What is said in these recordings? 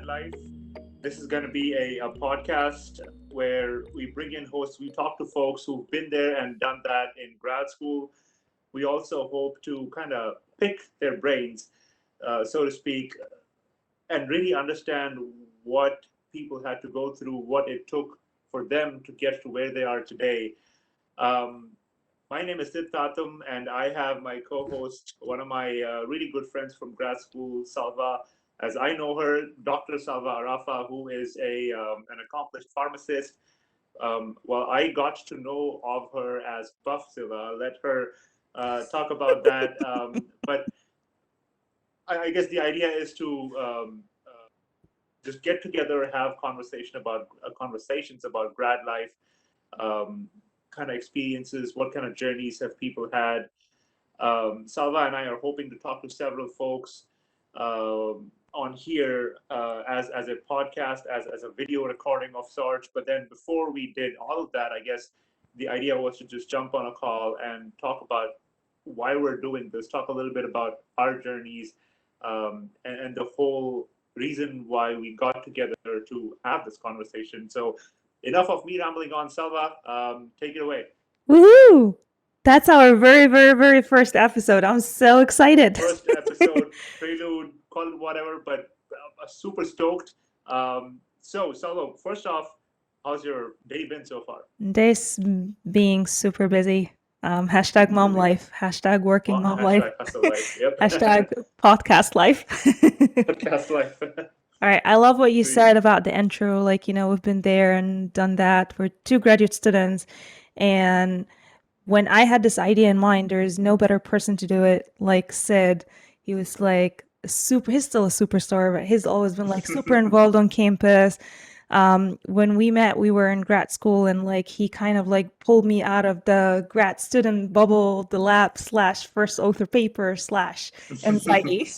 Gradlife. This is going to be a podcast where we bring in hosts. We talk to folks who've been there and done that in grad school. We also hope to kind of pick their brains, so to speak, and really understand what people had to go through, what it took for them to get to where they are today. Um, my name is Sid Tatum, and I have my co-host, one of my really good friends from grad school, Salva, as I know her, Dr. Salva Arafa, who is an accomplished pharmacist. Well, I got to know of her as Buff Silva. I'll let her talk about that. But I guess the idea is to just get together, have conversations about grad life, um, kind of experiences, what kind of journeys have people had. Salva and I are hoping to talk to several folks on here as a podcast, as a video recording of sorts. But then before we did all of that, I guess the idea was to just jump on a call and talk about why we're doing this, talk a little bit about our journeys, and the whole reason why we got together to have this conversation. So enough of me rambling on. Salva, take it away. Woohoo! That's our very, very, very first episode. I'm so excited. First episode, Prelude, call it whatever, but super stoked. So, Salva, first off, how's your day been so far? This being super busy. Hashtag mom life. Hashtag working mom life. Hashtag hustle life. Yep. Hashtag podcast life. Podcast life. All right. I love what you Sweet. said about the intro. Like, we've been there and done that. We're two graduate students. And when I had this idea in mind, there's no better person to do it. Like Sid, he was like he's still a superstar, but he's always been like super involved on campus. When we met, we were in grad school, and like he kind of like pulled me out of the grad student bubble, the lab / first author paper / anxiety.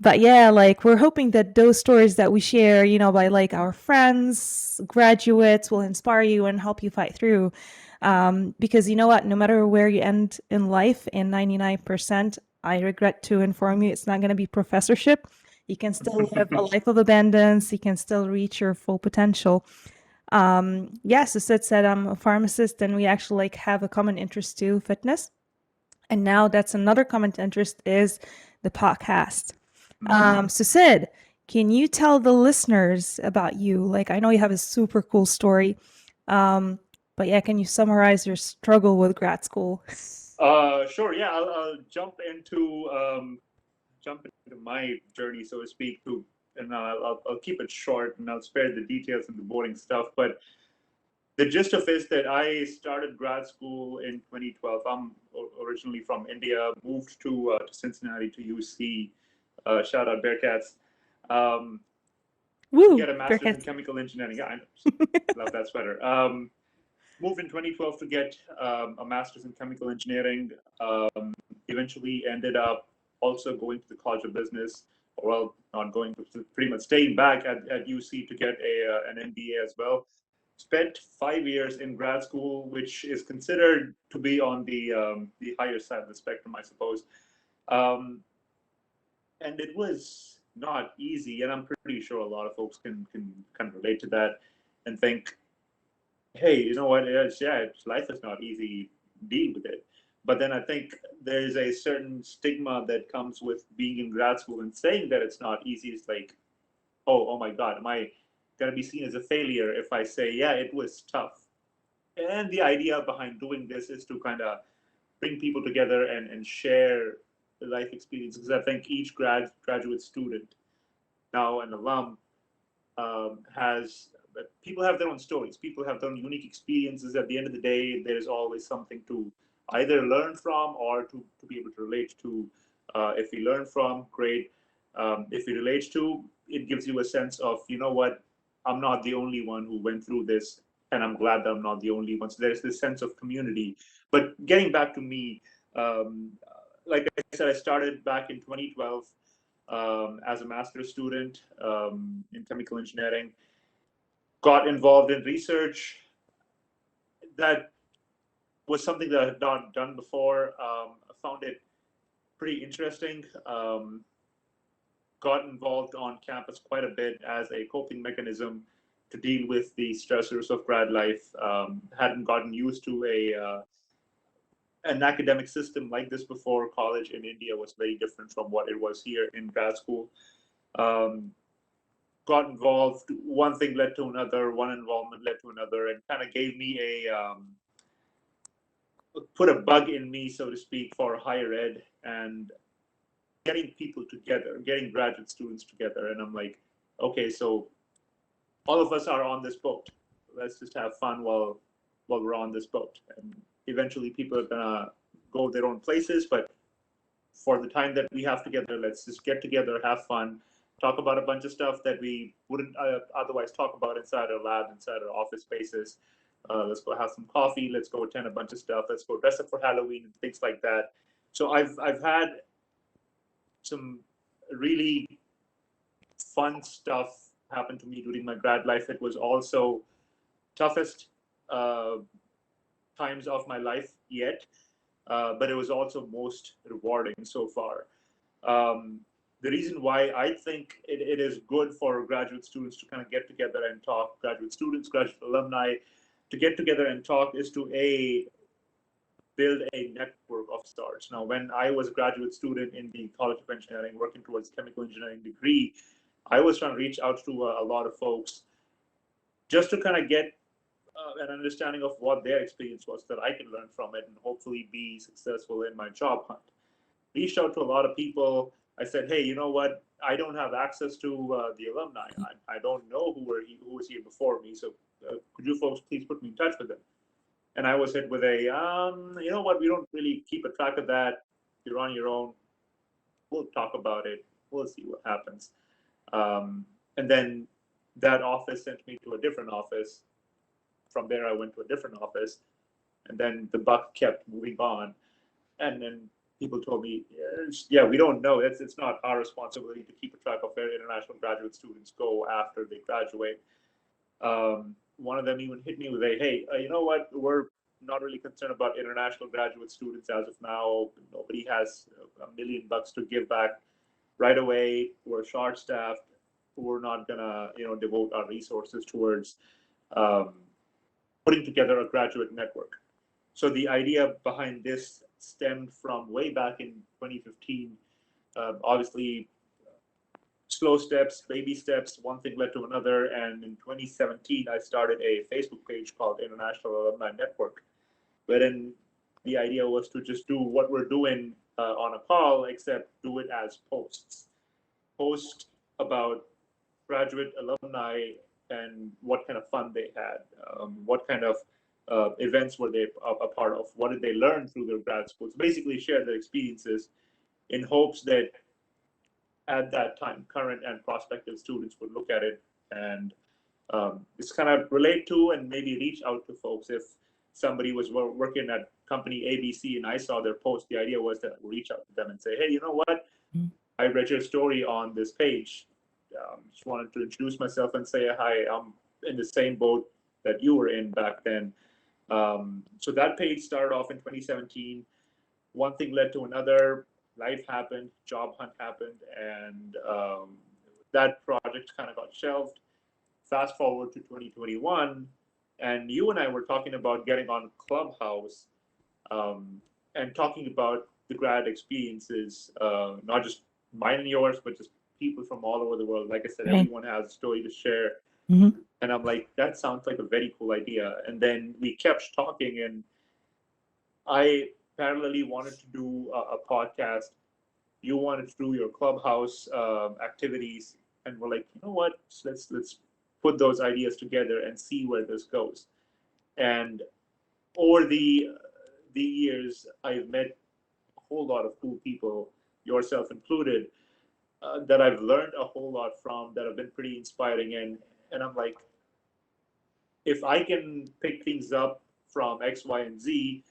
But yeah, like we're hoping that those stories that we share, by like our friends, graduates, will inspire you and help you fight through. Because you know what, no matter where you end in life, in 99%, I regret to inform you, it's not going to be professorship. You can still live a life of abundance. You can still reach your full potential. So Sid said I'm a pharmacist, and we actually like have a common interest too, fitness. And now that's another common interest is the podcast. So Sid, can you tell the listeners about you? Like, I know you have a super cool story, but yeah, can you summarize your struggle with grad school? Sure. Yeah, I'll jump into my journey, so to speak. And I'll keep it short, and I'll spare the details and the boring stuff. But the gist of it is that I started grad school in 2012. I'm originally from India, moved to Cincinnati to UC. Shout out Bearcats. Um, Woo, get a master's in Bearcats. chemical engineering. Yeah, I love that sweater. Moved in 2012 to get a master's in chemical engineering. Eventually ended up also going to the College of Business, well, not going to, pretty much staying back at UC to get an MBA as well. Spent 5 years in grad school, which is considered to be on the higher side of the spectrum, I suppose. Um, and it was not easy, and I'm pretty sure a lot of folks can kind of relate to that and think, hey, you know what? Life is not easy. Deal with it. But then I think there's a certain stigma that comes with being in grad school and saying that it's not easy. It's like, oh my God, am I gonna be seen as a failure if I say, yeah, it was tough? And the idea behind doing this is to kind of bring people together and share the life experiences. I think each graduate student, now an alum, has people have their own stories. People have their own unique experiences. At the end of the day, there is always something to either learn from or to be able to relate to. If we learn from, great. If we relate to, it gives you a sense of, you know what, I'm not the only one who went through this, and I'm glad that I'm not the only one. So there's this sense of community. But getting back to me, um, like I said, I started back in 2012 as a master's student in chemical engineering. Got involved in research that was something that I had not done before. I found it pretty interesting. got involved on campus quite a bit as a coping mechanism to deal with the stressors of grad life. Hadn't gotten used to an academic system like this before. College in India was very different from what it was here in grad school. Um, got involved. One thing led to another. One involvement led to another, and kind of gave me put a bug in me, so to speak, for higher ed and getting people together, getting graduate students together. And I'm like, okay, so all of us are on this boat. Let's just have fun while we're on this boat. And eventually, people are gonna go their own places, but for the time that we have together, let's just get together, have fun, talk about a bunch of stuff that we wouldn't otherwise talk about inside our lab, inside our office spaces. Let's go have some coffee. Let's go attend a bunch of stuff. Let's go dress up for Halloween and things like that. So I've had some really fun stuff happen to me during my grad life. It was also toughest uh, times of my life yet, but it was also most rewarding so far. Um, the reason why I think it is good for graduate students to kind of get together and talk, graduate students, graduate alumni, to get together and talk is to build a network of sorts. Now, when I was a graduate student in the College of Engineering, working towards chemical engineering degree, I was trying to reach out to a lot of folks just to kind of get an understanding of what their experience was, that I could learn from it and hopefully be successful in my job hunt. Reached out to a lot of people. I said, hey, you know what? I don't have access to the alumni. I don't know who was here before me. So could you folks please put me in touch with them? And I was hit with a, you know what? We don't really keep a track of that. You're on your own. We'll talk about it. We'll see what happens. And then that office sent me to a different office. From there, I went to a different office, and then the buck kept moving on. And then people told me, yeah, we don't know. It's not our responsibility to keep a track of where international graduate students go after they graduate. One of them even hit me with a, hey, you know what? We're not really concerned about international graduate students as of now. Nobody has $1 million to give back right away. We're short staffed. We're not gonna, devote our resources towards um, putting together a graduate network. So the idea behind this stemmed from way back in 2015. Obviously, slow steps, baby steps, one thing led to another. And in 2017, I started a Facebook page called International Alumni Network, wherein the idea was to just do what we're doing on a call, except do it as posts. Post about graduate alumni and what kind of fun they had, what kind of events were they a part of, what did they learn through their grad schools. Basically, share their experiences in hopes that at that time, current and prospective students would look at it and just kind of relate to and maybe reach out to folks. If somebody was working at company ABC and I saw their post, the idea was to reach out to them and say, hey, you know what? I read your story on this page. Just wanted to introduce myself and say, hi, I'm in the same boat that you were in back then. So that page started off in 2017. One thing led to another. Life happened, job hunt happened, and that project kind of got shelved. Fast forward to 2021, and you and I were talking about getting on Clubhouse and talking about the grad experiences, not just mine and yours, but just people from all over the world. Like I said, Right. everyone has a story to share. Mhm. And I'm like, that sounds like a very cool idea. And then we kept talking, and I parallelly wanted to do a podcast. You wanted to do your Clubhouse activities, and we're like, you know what? Let's put those ideas together and see where this goes. And over the years, I've met a whole lot of cool people, yourself included, that I've learned a whole lot from, that have been pretty inspiring. And I'm like, if I can pick things up from X, Y, and Z,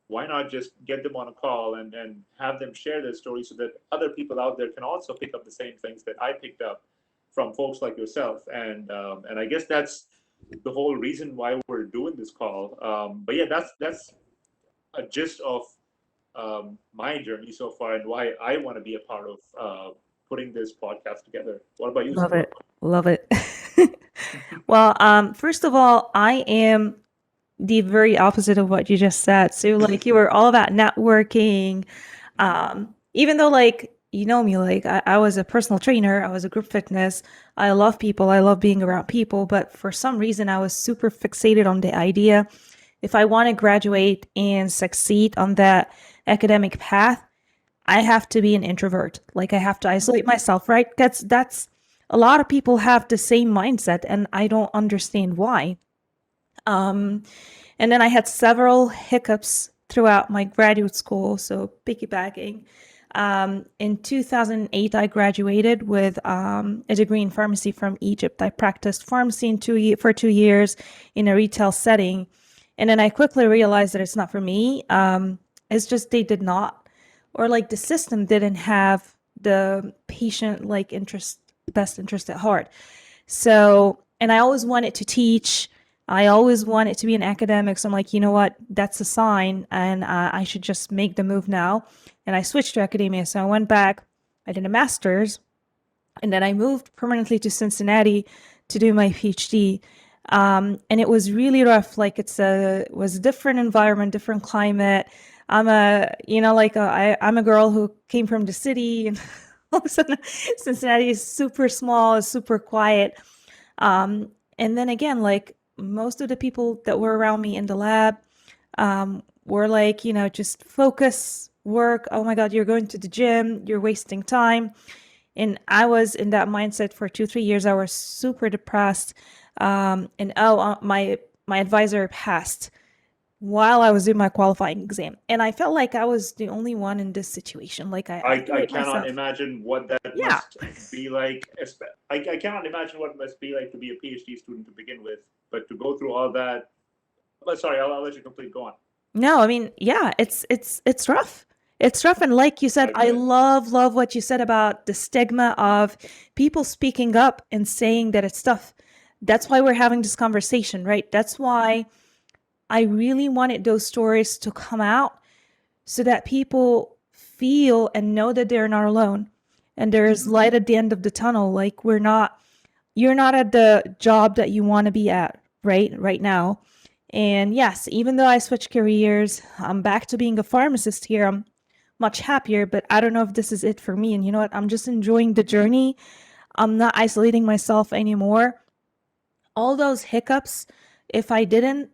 why not just get them on a call and have them share their story so that other people out there can also pick up the same things that I picked up from folks like yourself. And I guess that's the whole reason why we're doing this call. But yeah, that's a gist of my journey so far and why I want to be a part of putting this podcast together. What about you, Love Sarah? it. Love it. Well, first of all, I am the very opposite of what you just said. So like you were all about networking. Even though like you know me, like I was a personal trainer, I was a group fitness. I love people, I love being around people, but for some reason I was super fixated on the idea if I want to graduate and succeed on that academic path, I have to be an introvert. Like I have to isolate myself, right? That's a lot of people have the same mindset and I don't understand why. And then I had several hiccups throughout my graduate school. So piggybacking. In 2008, I graduated with a degree in pharmacy from Egypt. I practiced pharmacy for 2 years in a retail setting. And then I quickly realized that it's not for me. It's just they did not, or like the system didn't have the patient like best interest at heart. So, and I always wanted to teach. I always wanted to be an academic. So I'm like, you know what? That's a sign, and I should just make the move now. And I switched to academia. So I went back. I did a master's, and then I moved permanently to Cincinnati to do my PhD. And it was really rough. Like it was a different environment, different climate. I'm I'm a girl who came from the city, and all of a sudden Cincinnati is super small, super quiet. And then again, like most of the people that were around me in the lab were like, just focus, work. Oh my God, you're going to the gym, you're wasting time. And I was in that mindset for 2-3 years. I was super depressed. My advisor passed while I was doing my qualifying exam, and I felt like I was the only one in this situation. Like I I isolate cannot myself. imagine what that Yeah. must be like. I cannot imagine what it must be like to be a PhD student to begin with, but to go through all that. But sorry, I'll let you complete. Go on. No, I mean, yeah, it's rough. It's rough, and like you said, I love what you said about the stigma of people speaking up and saying that it's tough. That's why we're having this conversation, right? That's why I really wanted those stories to come out so that people feel and know that they're not alone and there's light at the end of the tunnel. Like you're not at the job that you want to be at right now. And yes, even though I switched careers, I'm back to being a pharmacist here. I'm much happier, but I don't know if this is it for me. And you know what? I'm just enjoying the journey. I'm not isolating myself anymore. All those hiccups, if I didn't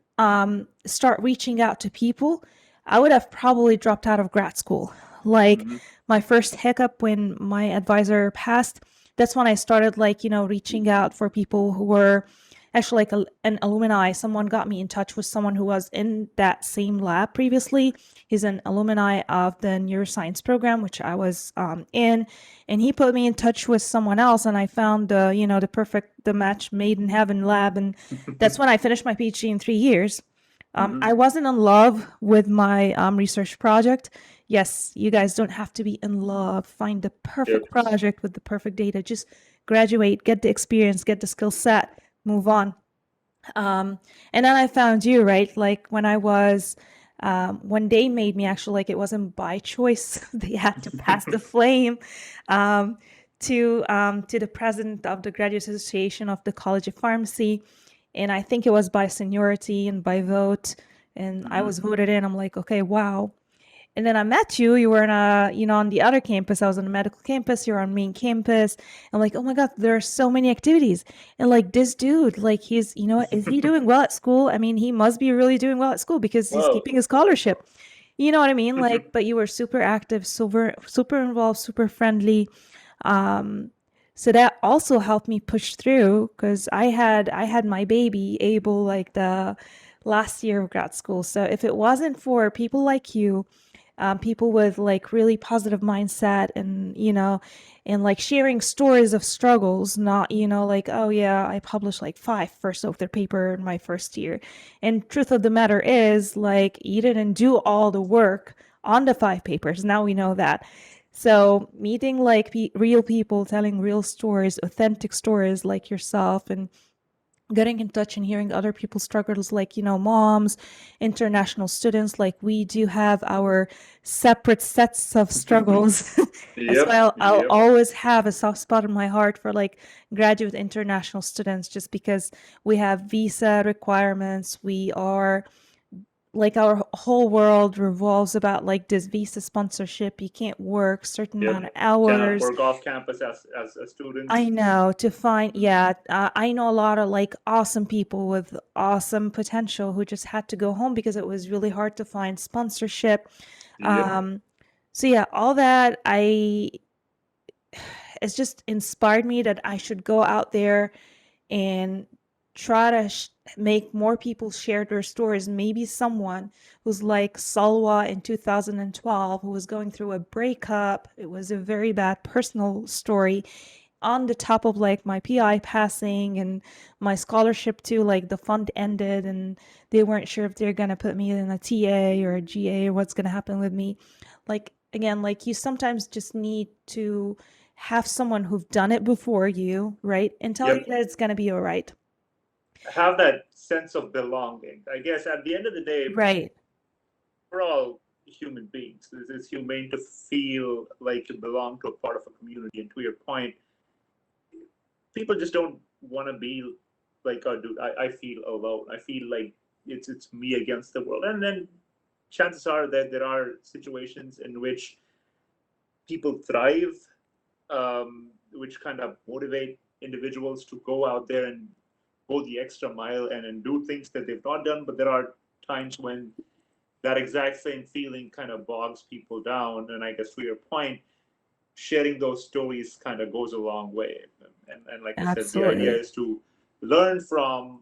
start reaching out to people, I would have probably dropped out of grad school. Like my first hiccup when my advisor passed, that's when I started reaching out for people who were actually like an alumni. Someone got me in touch with someone who was in that same lab previously. He's an alumni of the neuroscience program, which I was in, and he put me in touch with someone else, and I found the match made in heaven lab, and that's when I finished my PhD in 3 years. I wasn't in love with my research project. Yes, you guys don't have to be in love. Find the perfect project with the perfect data. Just graduate, get the experience, get the skill set, move on. And then I found you, right? Like when I was, when they made me, actually, like it wasn't by choice. They had to pass the flame to the president of the Graduate Association of the College of Pharmacy. And I think it was by seniority and by vote. And I was voted in. I'm like, okay, wow. And then I met you. You were on the other campus. I was on the medical campus. You're on main campus. I'm like, oh my God, there are so many activities. And like this dude, like is he doing well at school? I mean, he must be really doing well at school because he's keeping his scholarship. You know what I mean? Like, but you were super active, super involved, super friendly. So that also helped me push through because I had my baby Abel like the last year of grad school. So if it wasn't for people like you, people with like really positive mindset and like sharing stories of struggles, not like, oh yeah, I published like 5 first author paper in my first year. And truth of the matter is, like, you didn't do all the work on the 5 papers. Now we know that. So meeting like real people telling real stories, authentic stories like yourself, and getting in touch and hearing other people's struggles, like, moms, international students. Like, we do have our separate sets of struggles. And so Yep, I'll yep, always have a soft spot in my heart for like graduate international students, just because we have visa requirements. We are like, our whole world revolves about like this visa sponsorship. You can't work certain yep. amount of Cannot hours. work off campus as I students. know, to find, Mhm. yeah, I know a lot of like awesome people with awesome potential who just had to go home because it was really hard to find sponsorship. Yep, Um, so yeah, all that it's just inspired me that I should go out there and try to make more people share their stories. Maybe someone who's like Salwa in 2012, who was going through a breakup. It was a very bad personal story, on the top of like my PI passing and my scholarship too. Like, the fund ended and they weren't sure if they're gonna put me in a TA or a GA, or what's gonna happen with me. Like, again, like, you sometimes just need to have someone who've done it before you, right? And tell you yep. that it's gonna be all right. Have that sense of belonging. I guess at the end of the day, Right. we're all human beings. It's humane to feel like you belong to a part of a community. And to your point, people just don't want to be like, oh, dude, I feel alone. I feel like it's me against the world. And then chances are that there are situations in which people thrive, which kind of motivate individuals to go out there and go the extra mile and do things that they've not done. But there are times when that exact same feeling kind of bogs people down. And I guess to your point, sharing those stories kind of goes a long way. And like I said, the idea Absolutely. is to learn from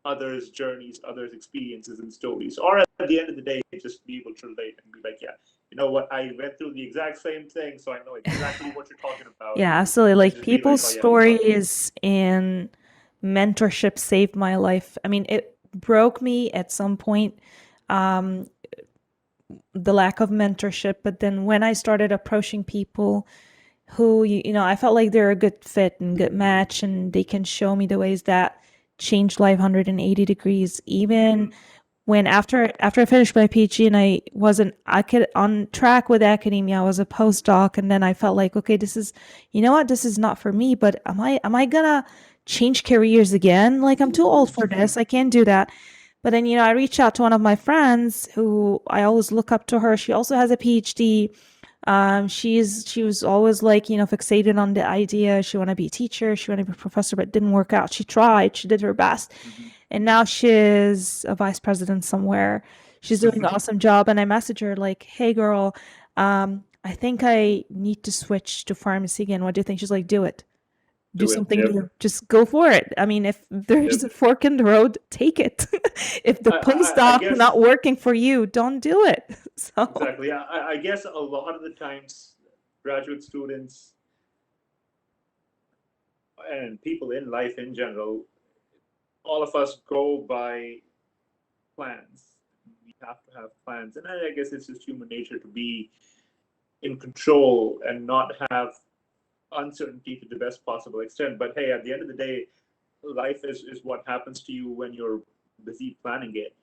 others' journeys, others' experiences and stories, or at the end of the day, just be able to relate and be like, yeah, you know what, I went through the exact same thing, so I know exactly what you're talking about. Yeah, absolutely. And Like, just be like, people's oh yeah, it's all good. stories in mentorship saved my life. I mean, it broke me at some point, um, the lack of mentorship. But then when I started approaching people who, I felt like they're a good fit and good match, and they can show me the ways that change life 180 degrees. Even Mm-hmm. when after I finished my PhD and I wasn't on track with academia, I was a postdoc, and then I felt like, okay, this is, what, this is not for me. But am I gonna change careers again? Like, I'm too old for this. I can't do that. But then, I reached out to one of my friends who I always look up to her. She also has a PhD. She was always like, fixated on the idea. She want to be a teacher. She want to be a professor, but it didn't work out. She tried. She did her best, Mm-hmm. and now she's a vice president somewhere. She's doing an awesome job. And I message her like, "Hey, girl, I think I need to switch to pharmacy again. What do you think?" She's like, "Do it. Do Do it. something Yep. new. Just go for it. I mean, if there's Yep. a fork in the road, take it. If the I postdoc guess not working for you, don't do it." So, exactly. I guess a lot of the times, graduate students and people in life in general, all of us go by plans. We have to have plans, and I guess it's just human nature to be in control and not have uncertainty to the best possible extent. But hey, at the end of the day, life is what happens to you when you're busy planning it.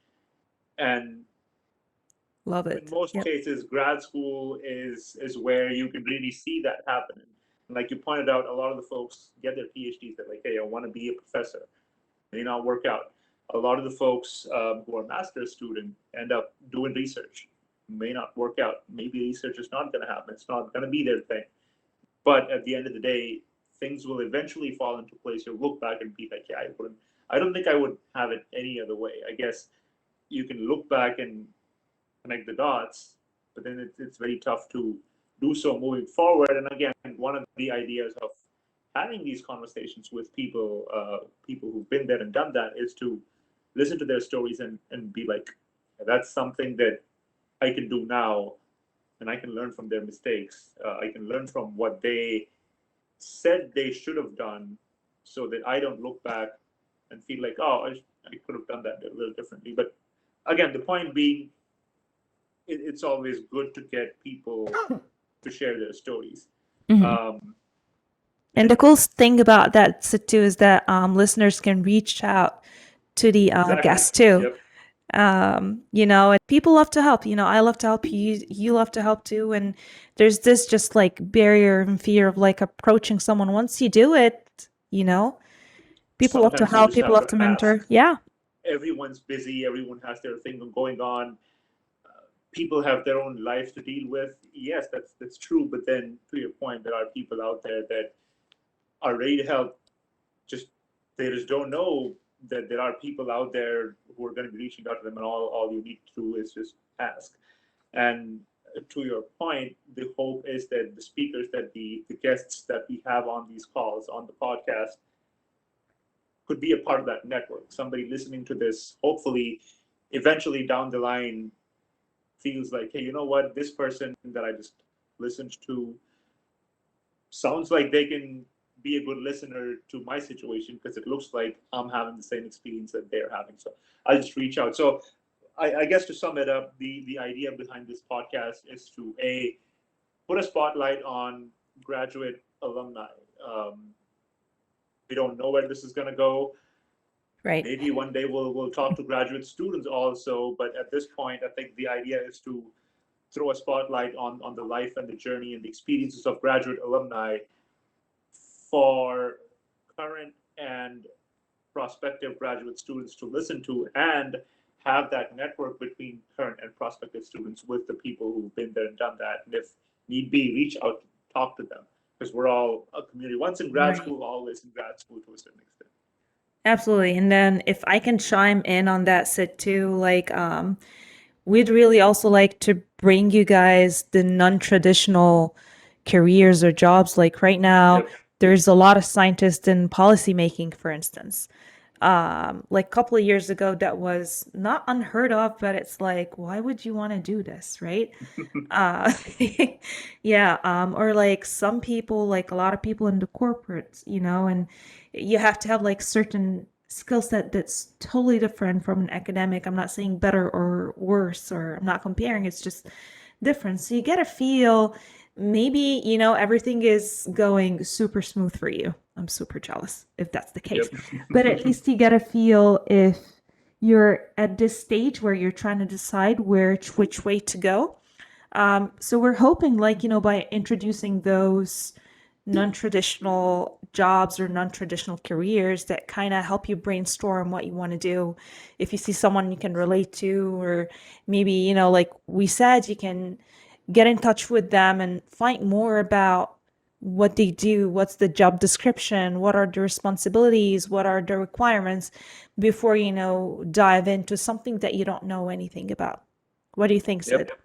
And love in it. most Yep. cases, grad school is where you can really see that happen. And like you pointed out, a lot of the folks get their PhDs. They're like, hey, I want to be a professor. May not work out. A lot of the folks who are master's student end up doing research. May not work out. Maybe research is not going to happen. It's not going to be their thing. But at the end of the day, things will eventually fall into place. You'll look back and be like, yeah, I wouldn't. I don't think I would have it any other way. I guess you can look back and connect the dots, but then it's very tough to do so moving forward. And again, one of the ideas of having these conversations with people, people who've been there and done that, is to listen to their stories and be like, that's something that I can do now, and I can learn from their mistakes. I can learn from what they said they should have done, so that I don't look back and feel like, oh, I could have done that a little differently. But again, the point being, it's always good to get people to share their stories. Mhm. Um, And the cool thing about that too is that listeners can reach out to the Exactly. guests too. Yep. And people love to help. I love to help you love to help too. And there's this just like barrier and fear of like approaching someone. Once you do it, people love to Sometimes you help, just people have love to to ask. mentor. Yeah. Everyone's busy. Everyone has their thing going on. People have their own lives to deal with. Yes, that's true. But then, to your point, there are people out there that are ready to help. Just they just don't know that there are people out there who are going to be reaching out to them, and all you need to do is just ask. And to your point, the hope is that the speakers, that the guests that we have on these calls on the podcast could be a part of that network. Somebody listening to this, hopefully, eventually down the line, feels like, hey, you know what, this person that I just listened to sounds like they can be a good listener to my situation because it looks like I'm having the same experience that they're having. So I'll just reach out. So I guess to sum it up, the idea behind this podcast is to put a spotlight on graduate alumni. Um, we don't know where this is going to go. Right. Maybe one day we'll talk to graduate students also, but at this point, I think the idea is to throw a spotlight on the life and the journey and the experiences of graduate alumni for current and prospective graduate students to listen to, and have that network between current and prospective students with the people who've been there and done that. And if need be, reach out to talk to them, because we're all a community. Once in grad Right. school, always in grad school to a certain extent. Absolutely. And then if I can chime in on that, Sid, too, like we'd really also like to bring you guys the non-traditional careers or jobs. Like right now, Yep. there's a lot of scientists in policymaking, for instance. Like a couple of years ago, that was not unheard of, but it's like, why would you want to do this, right? Uh, yeah, or like some people, like a lot of people in the corporates, and you have to have like certain skill set that's totally different from an academic. I'm not saying better or worse, or I'm not comparing, it's just different. So you get a feel, maybe, everything is going super smooth for you. I'm super jealous if that's the case. Yep. But at least you get a feel if you're at this stage where you're trying to decide which way to go. So we're hoping, like, by introducing those non-traditional jobs or non-traditional careers that kind of help you brainstorm what you want to do. If you see someone you can relate to, or maybe, like we said, you can get in touch with them and find more about what they do, what's the job description, what are the responsibilities, what are the requirements before, dive into something that you don't know anything about. What do you think, Sid? Yep.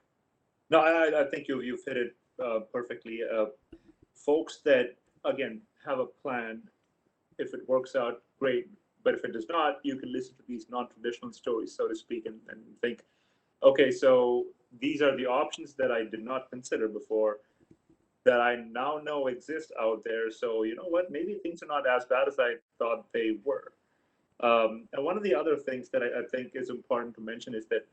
No, I think you've hit it perfectly. Folks that, again, have a plan, if it works out, great. But if it does not, you can listen to these non-traditional stories, so to speak, and think, okay, so these are the options that I did not consider before, that I now know exist out there. So you know what? Maybe things are not as bad as I thought they were. And one of the other things that I think is important to mention is that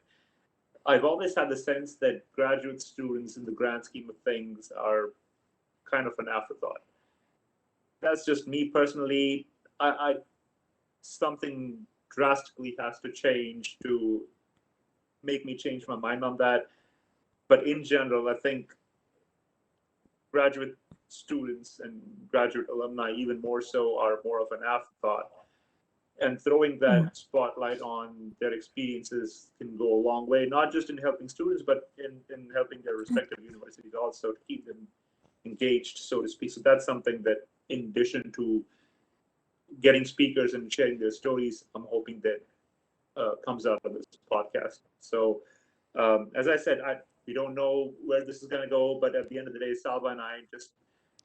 I've always had the sense that graduate students, in the grand scheme of things, are kind of an afterthought. That's just me personally. I something drastically has to change to make me change my mind on that. But in general, I think graduate students and graduate alumni, even more so, are more of an afterthought. And throwing Mm. that spotlight on their experiences can go a long way, not just in helping students, but in helping their respective universities also, to keep them engaged, so to speak. So that's something that, in addition to getting speakers and sharing their stories, I'm hoping that comes out of this podcast. So, as I said, we don't know where this is going to go, but at the end of the day, Salva and I just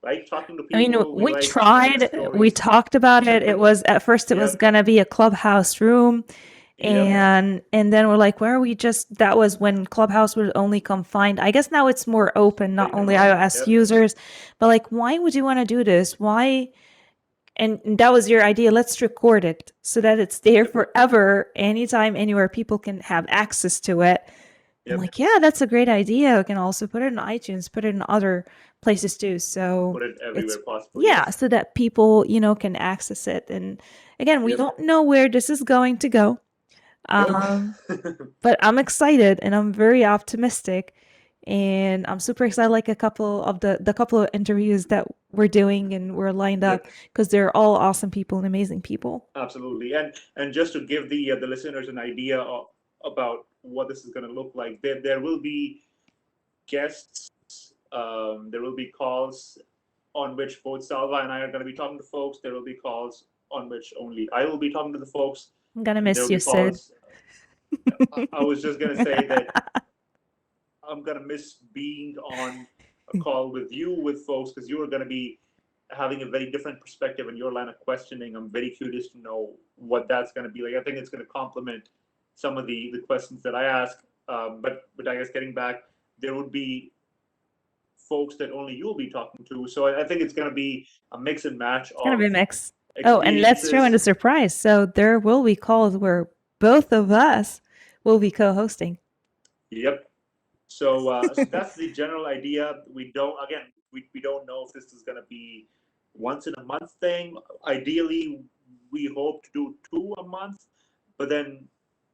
like talking to I mean, people. We we like sharing tried, we stories. talked about it. It was at first it was Yep. gonna be a clubhouse room, Yep. and then we're like, where are we just that was when Clubhouse was only confined. I guess now it's more open, not only iOS Yep. users, but like, why would you want to do this? Why? And that was your idea. Let's record it so that it's there forever, anytime, anywhere people can have access to it. I'm Yep. like, yeah, that's a great idea. We can also put it in iTunes, put it in other places too. So put it everywhere possible. yeah, Yes. so that people, can access it. And again, we don't know where this is going to go. But I'm excited and I'm very optimistic. And I'm super excited, like a couple of the couple of interviews that we're doing and we're lined up, because they're all awesome people and amazing people. Absolutely. And just to give the listeners an idea about what this is going to look like, there will be guests, there will be calls on which both Salva and I are going to be talking to folks. There will be calls on which only I will be talking to the folks. I'm gonna There miss will you, be Sid. calls. I was just going to say that I'm going to miss being on a call with you, with folks, because you are going to be having a very different perspective in your line of questioning. I'm very curious to know what that's going to be like. I think it's going to complement some of the questions that I ask. But I guess getting back, there would be folks that only you'll be talking to. So I think it's going to be a mix and match It's gonna be a of mix. Oh, and let's throw in a surprise. So there will be calls where both of us will be co-hosting. Yep. So that's the general idea. We don't, again, we don't know if this is going to be once in a month thing. Ideally, we hope to do 2 a month, but then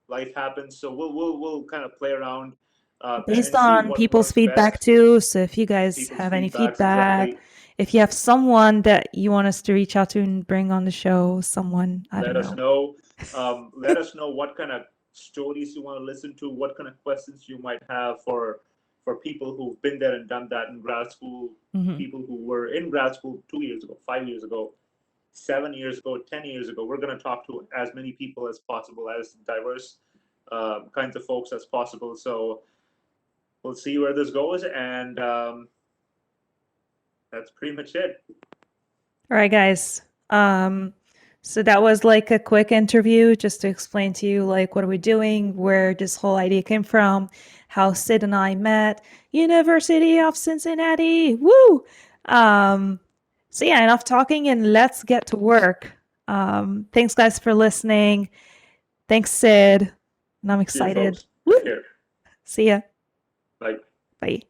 life happens. So we'll kind of play around Based and see on what people's works feedback best. too. So if you guys People's have any feedbacks, feedback, exactly. if you have someone that you want us to reach out to and bring on the show, someone, I Let don't us know. know. Let us know what kind of stories you want to listen to, what kind of questions you might have for people who've been there and done that in grad school, people who were in grad school 2 years ago, 5 years ago, 7 years ago, 10 years ago. We're going to talk to as many people as possible, as diverse kinds of folks as possible. So we'll see where this goes, and that's pretty much it. All right, guys. So that was like a quick interview just to explain to you like what are we doing, where this whole idea came from, how Sid and I met, University of Cincinnati. Woo! So yeah, enough talking and let's get to work. Thanks guys for listening. Thanks, Sid. And I'm excited. See you, folks. Take care. See ya. Bye. Bye.